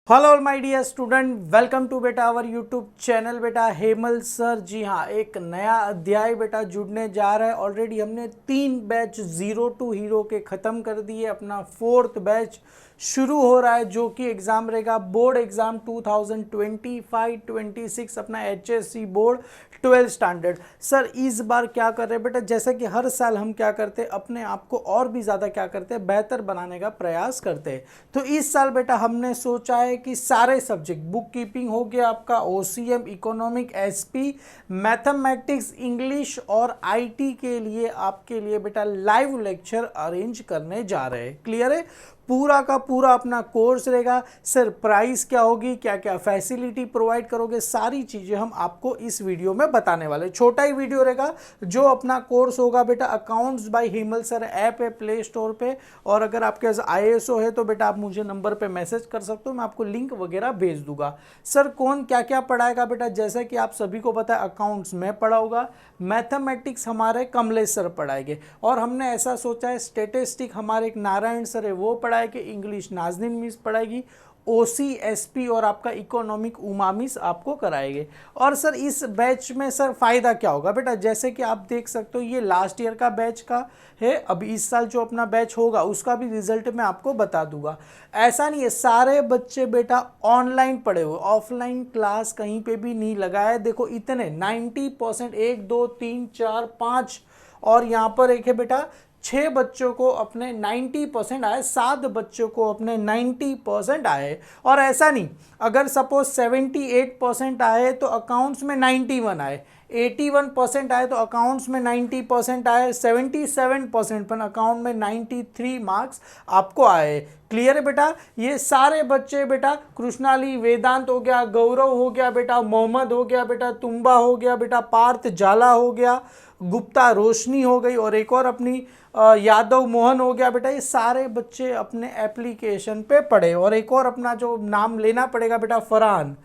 Hello my dear student, welcome to बेटा our YouTube channel बेटा Hemal sir. जी हाँ, एक नया अध्याय बेटा जुड़ने जा रहा है। ऑलरेडी हमने 3 बैच जीरो टू हीरो के ख़त्म कर दिए। अपना 4th बैच शुरू हो रहा है जो कि एग्ज़ाम रहेगा बोर्ड एग्ज़ाम 2025-26 अपना HSC बोर्ड 12 स्टैंडर्ड। सर इस बार क्या कर रहे हैं बेटा, जैसे कि हर साल हम क्या करते हैं, अपने आप को और भी ज़्यादा क्या करते हैं, बेहतर बनाने का प्रयास करते हैं। तो इस साल बेटा हमने सोचा है कि सारे सब्जेक्ट, बुक कीपिंग हो गया आपका, OCM, economic, SP, mathematics, English और IT के लिए आपके लिए बेटा लाइव लेक्चर अरेंज करने जा रहे हैं। क्लियर है? पूरा का पूरा अपना कोर्स रहेगा। सर प्राइस क्या होगी, क्या क्या फैसिलिटी प्रोवाइड करोगे, सारी चीज़ें हम आपको इस वीडियो में बताने वाले। छोटा ही वीडियो रहेगा। जो अपना कोर्स होगा बेटा accounts by Hemal sir app है प्ले स्टोर पे, और अगर आपके पास ISO है तो बेटा आप मुझे नंबर पे मैसेज कर सकते हो, मैं आपको लिंक वगैरह भेज दूंगा। सर कौन क्या क्या पढ़ाएगा बेटा, जैसा कि आप सभी को पता है अकाउंट्स में पढ़ाऊंगा, मैथमेटिक्स हमारे कमलेश सर पढ़ाएंगे, और हमने ऐसा सोचा है स्टेटिस्टिक हमारे एक नारायण सर है वो पढ़ाएंगे, इंग्लिश नाजनीन मिस पढ़ाएगी, OC SP और आपका इकोनॉमिक उमा मिस आपको कराएंगे। और सर इस बैच में सर फायदा क्या होगा बेटा, जैसे कि आप देख सकते हो ये लास्ट ईयर का बैच का है। अभी इस साल जो अपना बैच होगा उसका भी रिजल्ट मैं आपको बता दूंगा। ऐसा नहीं है सारे बच्चे बेटा ऑनलाइन पढ़े हुए, ऑफलाइन क्लास कहीं पे भी नहीं लगाए। देखो इतने 90%, 1 2 3 4 5 और यहाँ पर एक है बेटा 6 बच्चों को अपने 90% आए, 7 बच्चों को अपने 90% आए। और ऐसा नहीं, अगर सपोज 78% आए तो अकाउंट्स में 91 आए, 81% आए तो अकाउंट्स में 90% आए, 77% पर अकाउंट में 93 मार्क्स आपको आए। क्लियर है बेटा? ये सारे बच्चे बेटा कृष्णाली वेदांत हो गया, गौरव हो गया बेटा, मोहम्मद हो गया बेटा, तुम्बा हो गया बेटा, पार्थ जाला हो गया, गुप्ता रोशनी हो गई, और एक और अपनी यादव मोहन हो गया बेटा। ये सारे बच्चे अपने एप्लीकेशन पे पढ़े। और एक और अपना जो नाम लेना पड़ेगा बेटा, फरहान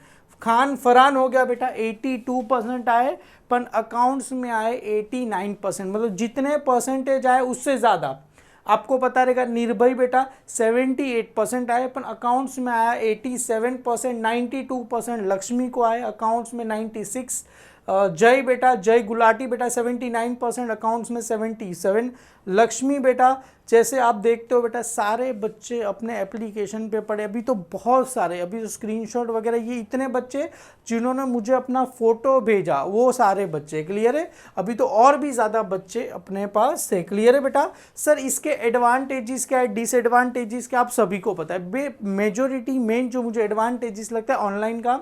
खान फरहान हो गया बेटा, 82% आए, पर अकाउंट्स में आए 89%, मतलब जितने परसेंटेज आए उससे ज़्यादा। आपको पता रहेगा निर्भय बेटा 78% आए, पर अकाउंट्स में आया 87%, 92% लक्ष्मी को आए, अकाउंट्स में 96, जय बेटा जय गुलाटी बेटा 79%, अकाउंट्स में 77, लक्ष्मी बेटा जैसे आप देखते हो बेटा सारे बच्चे अपने एप्लीकेशन पे पढ़े। अभी तो बहुत सारे, अभी तो स्क्रीनशॉट वगैरह ये इतने बच्चे जिन्होंने मुझे अपना फोटो भेजा वो सारे बच्चे। क्लियर है? अभी तो और भी ज़्यादा बच्चे अपने पास से। क्लियर है बेटा? सर इसके एडवांटेजेस क्या है, डिसएडवांटेजेस क्या, आप सभी को पता है। मेजोरिटी मेन जो मुझे एडवांटेजेस लगता है ऑनलाइन का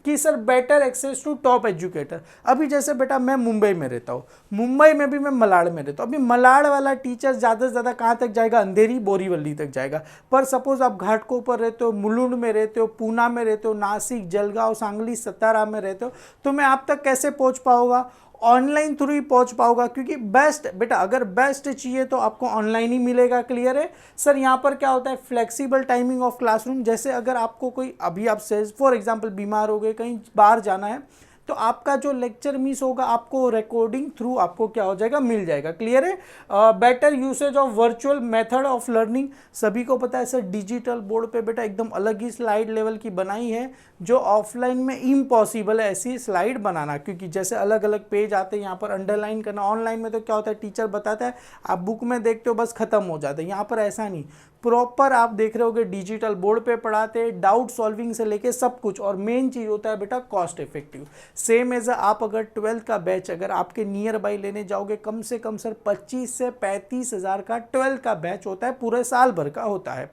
कि sir better access to top educator. अभी जैसे बेटा मैं मुंबई में रहता हूँ, मुंबई में भी मैं मलाड़ में रहता हूँ। अभी मलाड़ वाला टीचर ज़्यादा से ज़्यादा कहाँ तक जाएगा, अंधेरी बोरीवली तक जाएगा। पर सपोज आप घाटकोपर रहते हो, मुलुंड में रहते हो, पूना में रहते हो, नासिक, जलगांव, सांगली, सतारा में रहते हो, तो मैं आप तक कैसे पहुँच पाऊँगा? ऑनलाइन थ्रू ही पहुंच पाऊंगा, क्योंकि बेस्ट बेटा अगर बेस्ट चाहिए तो आपको ऑनलाइन ही मिलेगा। क्लियर है? सर यहाँ पर क्या होता है, फ्लेक्सिबल टाइमिंग ऑफ क्लासरूम। जैसे अगर आपको कोई, अभी आप से फॉर एग्जांपल बीमार हो गए, कहीं बाहर जाना है, तो आपका जो लेक्चर मिस होगा आपको रिकॉर्डिंग थ्रू आपको क्या हो जाएगा, मिल जाएगा। क्लियर है? Better usage of virtual method of learning. सभी को पता है सर डिजिटल बोर्ड पे बेटा एकदम अलग ही स्लाइड लेवल की बनाई है, जो ऑफलाइन में इम्पॉसिबल है ऐसी स्लाइड बनाना, क्योंकि जैसे अलग अलग पेज आते हैं, यहाँ पर अंडरलाइन करना। ऑनलाइन में तो क्या होता है, टीचर बताता है, आप बुक में देखते हो बस खत्म हो जाता है। यहाँ पर ऐसा नहीं, प्रॉपर आप देख रहे होगे डिजिटल बोर्ड पे पढ़ाते हैं, डाउट सॉल्विंग से लेके सब कुछ। और मेन चीज़ होता है बेटा कॉस्ट इफेक्टिव। सेम एज आप अगर 12th का बैच अगर आपके नियर बाई लेने जाओगे, कम से कम सर 25 से 35 हज़ार का 12th का बैच होता है, पूरे साल भर का होता है।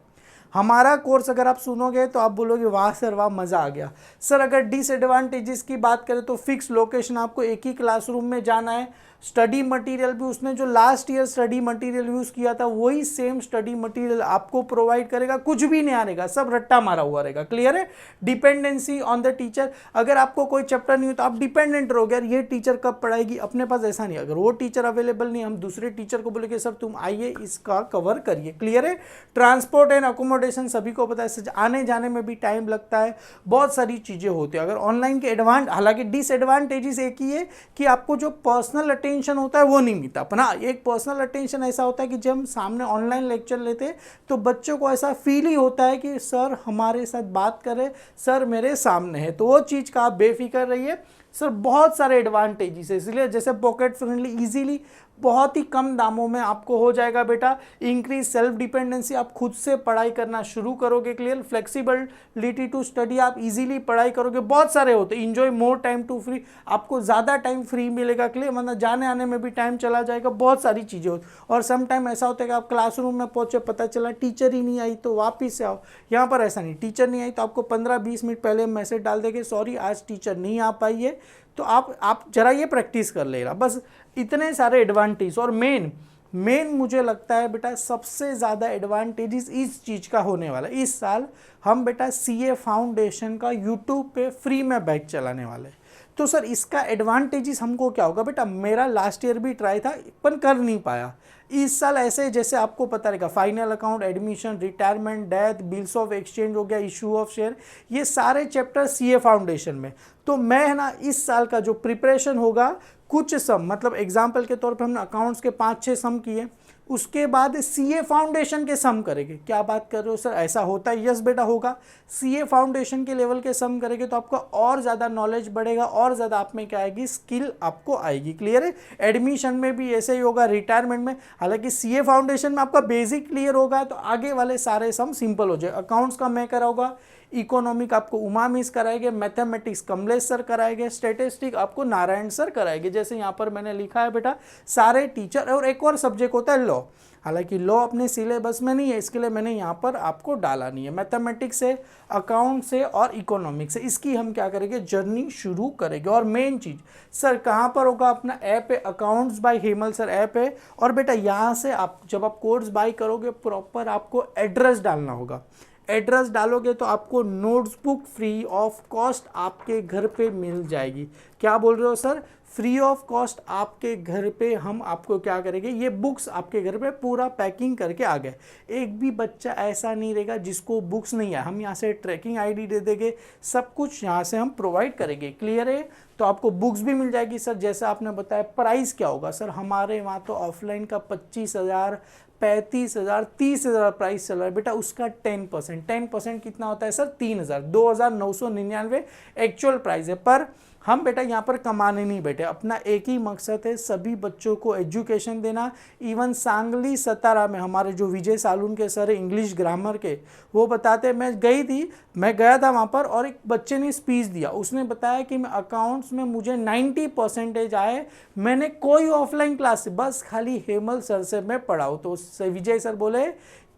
हमारा कोर्स अगर आप सुनोगे तो आप बोलोगे वाह सर वाह, मज़ा आ गया। सर अगर डिसएडवांटेजेस की बात करें तो फिक्स लोकेशन, आपको एक ही क्लासरूम में जाना है। स्टडी मटेरियल भी उसने जो last year study material use किया था वही सेम स्टडी मटेरियल आपको प्रोवाइड करेगा, कुछ भी नहीं आएगा, सब रट्टा मारा हुआ रहेगा। क्लियर है? Dependency on the teacher. अगर आपको कोई चैप्टर नहीं हो तो आप डिपेंडेंट रहोगे, यार ये टीचर कब पढ़ाएगी, अपने पास ऐसा नहीं। अगर वो टीचर अवेलेबल नहीं, हम दूसरे टीचर को बोलेंगे सर तुम आइए इसका कवर करिए। क्लियर है? ट्रांसपोर्ट एंड अकोमोडेशन सभी को पता है, आने जाने में भी टाइम लगता है, बहुत सारी चीज़ें होती है। अगर ऑनलाइन के हालांकि डिसएडवांटेजेस एक ही है कि आपको जो पर्सनल अटेंशन अटेंशन होता है वो नहीं मिलता। पर हाँ, एक पर्सनल अटेंशन ऐसा होता है कि जब हम सामने ऑनलाइन लेक्चर लेते हैं तो बच्चों को ऐसा फील ही होता है कि सर हमारे साथ बात करे, सर मेरे सामने है। तो वो चीज़ का आप बेफिक्र रहिए सर। बहुत सारे एडवांटेजेस है, इसलिए जैसे पॉकेट फ्रेंडली, इजीली बहुत ही कम दामों में आपको हो जाएगा बेटा। इंक्रीज सेल्फ डिपेंडेंसी, आप खुद से पढ़ाई करना शुरू करोगे। क्लियर, फ्लेक्सिबिलिटी टू स्टडी, आप इजीली पढ़ाई करोगे। बहुत सारे होते, enjoy more time to free, आपको ज़्यादा टाइम फ्री मिलेगा। क्लियर, मतलब जाने आने में भी टाइम चला जाएगा। बहुत सारी चीज़ें होती। और सम टाइम ऐसा होता है कि आप क्लासरूम में पहुंचे, पता चला टीचर ही नहीं आई तो वापिस से आओ। यहाँ पर ऐसा नहीं, टीचर नहीं आई तो आपको 15-20 मिनट पहले मैसेज डाल देंगे, सॉरी आज टीचर नहीं आ पाई है। तो आप जरा ये प्रैक्टिस कर लेगा बस। इतने सारे एडवांटेज। और मेन मुझे लगता है बेटा सबसे ज़्यादा एडवांटेजेस इस चीज़ का होने वाला है। इस साल हम बेटा सीए फाउंडेशन का यूट्यूब पे फ्री में बैच चलाने वाले हैं। तो सर इसका एडवांटेजेस हमको क्या होगा बेटा, मेरा लास्ट ईयर भी ट्राई था पर कर नहीं पाया। इस साल ऐसे जैसे आपको पता रहेगा, final account, admission, retirement, death, bills of exchange हो गया, इशू ऑफ शेयर, ये सारे चैप्टर सीए फाउंडेशन में। तो मैं है ना इस साल का जो प्रिपरेशन होगा, कुछ सम मतलब एग्जाम्पल के तौर पे हमने अकाउंट्स के 5-6 सम किए, उसके बाद सीए फाउंडेशन के सम करेंगे। क्या बात कर रहे हो सर, ऐसा होता है? यस बेटा होगा। सीए फाउंडेशन के लेवल के सम करेंगे तो आपका और ज़्यादा नॉलेज बढ़ेगा, और ज़्यादा आप में क्या आएगी, स्किल आपको आएगी। क्लियर है? एडमिशन में भी ऐसे ही होगा, रिटायरमेंट में। हालांकि सीए फाउंडेशन में आपका बेसिक क्लियर होगा तो आगे वाले सारे सम सिंपल हो जाए। अकाउंट्स का मैं कराऊंगा, इकोनॉमिक आपको उमा मिस कराएंगे, मैथमेटिक्स कमलेश सर कराएंगे, स्टैटिस्टिक आपको नारायण सर कराएंगे। जैसे यहाँ पर मैंने लिखा है बेटा सारे टीचर। और एक और सब्जेक्ट होता है लॉ, हालांकि लॉ अपने सिलेबस में नहीं है, इसके लिए मैंने यहाँ पर आपको डाला नहीं है। मैथमेटिक्स से, अकाउंट से और इकोनॉमिक्स से इसकी हम क्या करेंगे, जर्नी शुरू करेंगे। और मेन चीज़ सर कहाँ पर होगा, अपना ऐप है accounts by Hemal sir app है। और बेटा यहाँ से आप जब आप कोर्स बाय करोगे प्रॉपर आपको एड्रेस डालना होगा। एड्रेस डालोगे तो आपको नोटबुक फ्री ऑफ कॉस्ट आपके घर पे मिल जाएगी। क्या बोल रहे हो सर, फ्री ऑफ कॉस्ट आपके घर पे हम आपको क्या करेंगे, ये बुक्स आपके घर पे पूरा पैकिंग करके आ गए। एक भी बच्चा ऐसा नहीं रहेगा जिसको बुक्स नहीं है, हम यहाँ से ट्रैकिंग आईडी दे देंगे, सब कुछ यहाँ से हम प्रोवाइड करेंगे। क्लियर है? तो आपको बुक्स भी मिल जाएगी सर। जैसा आपने बताया प्राइस क्या होगा सर, हमारे वहाँ तो ऑफलाइन का 25,000, 35,000, 30,000 प्राइस चल रहा है बेटा। उसका 10% कितना होता है सर, 3,000, 2,999 एक्चुअल प्राइस है। पर हम बेटा यहाँ पर कमाने नहीं बैठे, अपना एक ही मकसद है, सभी बच्चों को एजुकेशन देना। इवन सांगली सतारा में हमारे जो विजय सालून के सर इंग्लिश ग्रामर के, वो बताते, मैं गया था वहाँ पर और एक बच्चे ने स्पीच दिया, उसने बताया कि मैं अकाउंट्स में मुझे 90% आए, मैंने कोई ऑफलाइन क्लास से, बस खाली हेमल सर से मैं पढ़ाऊँ। तो विजय सर बोले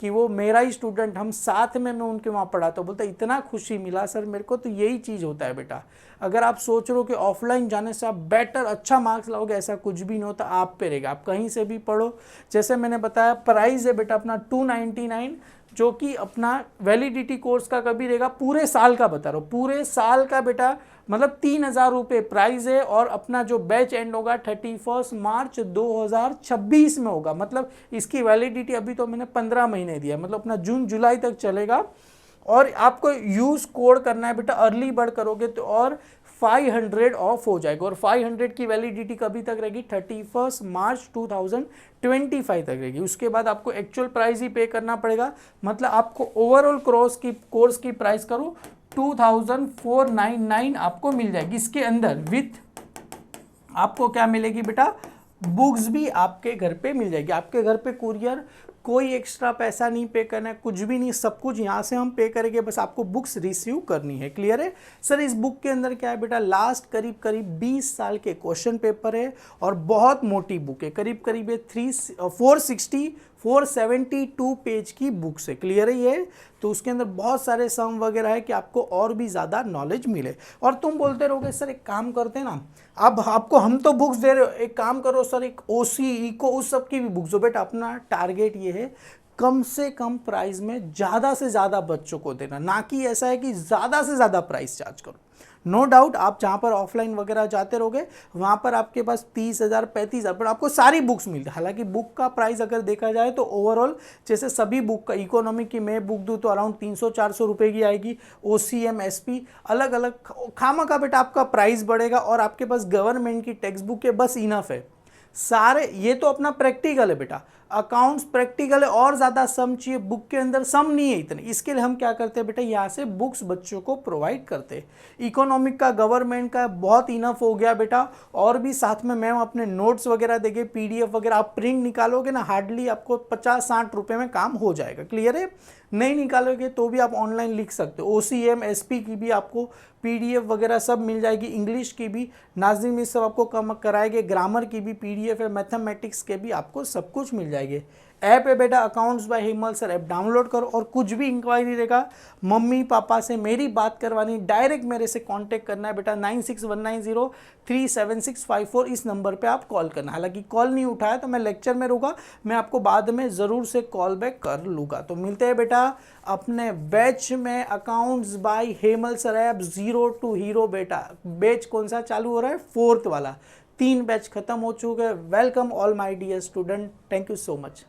कि वो मेरा ही स्टूडेंट, हम साथ में मैं उनके वहाँ पढ़ा। तो बोलता इतना खुशी मिला सर मेरे को। तो यही चीज़ होता है बेटा, अगर आप सोच रहे हो कि ऑफलाइन जाने से आप बेटर अच्छा मार्क्स लाओगे, ऐसा कुछ भी नहीं होता, आप पे रहेगा। आप कहीं से भी पढ़ो। जैसे मैंने बताया प्राइस है बेटा अपना 299, जो कि अपना वैलिडिटी कोर्स का कभी रहेगा, पूरे साल का बता रहा हूँ, पूरे साल का बेटा, मतलब 3,000 रुपये प्राइस है। और अपना जो बैच एंड होगा 31 मार्च 2026 में होगा। मतलब इसकी वैलिडिटी अभी तो मैंने 15 महीने दिया, मतलब अपना जून जुलाई तक चलेगा। और आपको यूज़ कोड करना है बेटा, अर्ली बर्ड करोगे तो और 500 ऑफ हो जाएगा। और 500 की वैलिडिटी कभी तक रहेगी, 31 मार्च 2025 तक रहेगी। उसके बाद आपको एक्चुअल प्राइस ही पे करना पड़ेगा। मतलब आपको ओवरऑल कोर्स की प्राइस करूँ 2,499 आपको मिल जाएगी। इसके अंदर विथ आपको क्या मिलेगी बेटा, बुक्स भी आपके घर पे मिल जाएगी। आपके घर पे कुरियर, कोई एक्स्ट्रा पैसा नहीं पे करना है, कुछ भी नहीं, सब कुछ यहाँ से हम पे करेंगे, बस आपको बुक्स रिसीव करनी है। क्लियर है सर? इस बुक के अंदर क्या है बेटा, लास्ट करीब 20 साल के क्वेश्चन पेपर है और बहुत मोटी बुक है, करीब ये 472 पेज की बुक्स है। क्लियर है ये? तो उसके अंदर बहुत सारे सम वगैरह है कि आपको और भी ज़्यादा नॉलेज मिले। और तुम बोलते रहोगे सर एक काम करते हैं ना, अब आपको हम तो बुक्स दे रहे हो, एक काम करो सर, एक ओसी इको उस सब की भी बुक्स दो। बेटा अपना टारगेट ये है कम से कम प्राइस में ज़्यादा से ज़्यादा बच्चों को देना, ना कि ऐसा है कि ज़्यादा से ज़्यादा प्राइस चार्ज करो। नो डाउट आप जहाँ पर ऑफलाइन वगैरह जाते रहोगे वहाँ पर आपके पास 30,000 35,000 पर आपको सारी बुक्स मिलती है। हालांकि बुक का प्राइस अगर देखा जाए तो ओवरऑल जैसे सभी बुक का, इकोनॉमिक की मैं बुक दूँ तो अराउंड 300-400 रुपये की आएगी। OCM SP अलग अलग खामा का बेटा आपका प्राइस बढ़ेगा। और आपके पास गवर्नमेंट की टेक्स्ट बुक है, बस इनफ है। सारे, ये तो अपना प्रैक्टिकल है बेटा, अकाउंट्स प्रैक्टिकल है, और ज़्यादा सम चाहिए, बुक के अंदर सम नहीं है इतने, इसके लिए हम क्या करते हैं बेटा, यहाँ से बुक्स बच्चों को प्रोवाइड करते हैं। इकोनॉमिक का, गवर्नमेंट का बहुत इनफ हो गया बेटा, और भी साथ में मैम अपने नोट्स वगैरह देंगे, पीडीएफ वगैरह, आप प्रिंट निकालोगे ना, हार्डली आपको 50-60 रुपये में काम हो जाएगा। क्लियर है? नहीं निकालोगे तो भी आप ऑनलाइन लिख सकते हो। ओसीएम, एसपी की भी आपको पीडीएफ वगैरह सब मिल जाएगी, इंग्लिश की भी नाज़िम मिस सब आपको कम कराएंगे, ग्रामर की भी पीडीएफ है, मैथमेटिक्स के भी आपको सब कुछ मिल जाएगी। ऐप है बेटा accounts by Hemal sir, app download करो, और कुछ भी इंक्वायरी रहेगा, मम्मी पापा से मेरी बात करवानी, डायरेक्ट मेरे से कांटेक्ट करना है बेटा, 9619037654 इस नंबर पे आप कॉल करना। हालांकि कॉल नहीं उठाया तो मैं लेक्चर में रहूँगा, मैं आपको बाद में ज़रूर से कॉल बैक कर लूँगा। तो मिलते हैं बेटा अपने बैच में, accounts by Hemal sir app, zero to hero बेटा। बैच कौन सा चालू हो रहा है? 4th वाला। 3 बैच खत्म हो चुके हैं। Welcome all my dear student, thank you so much.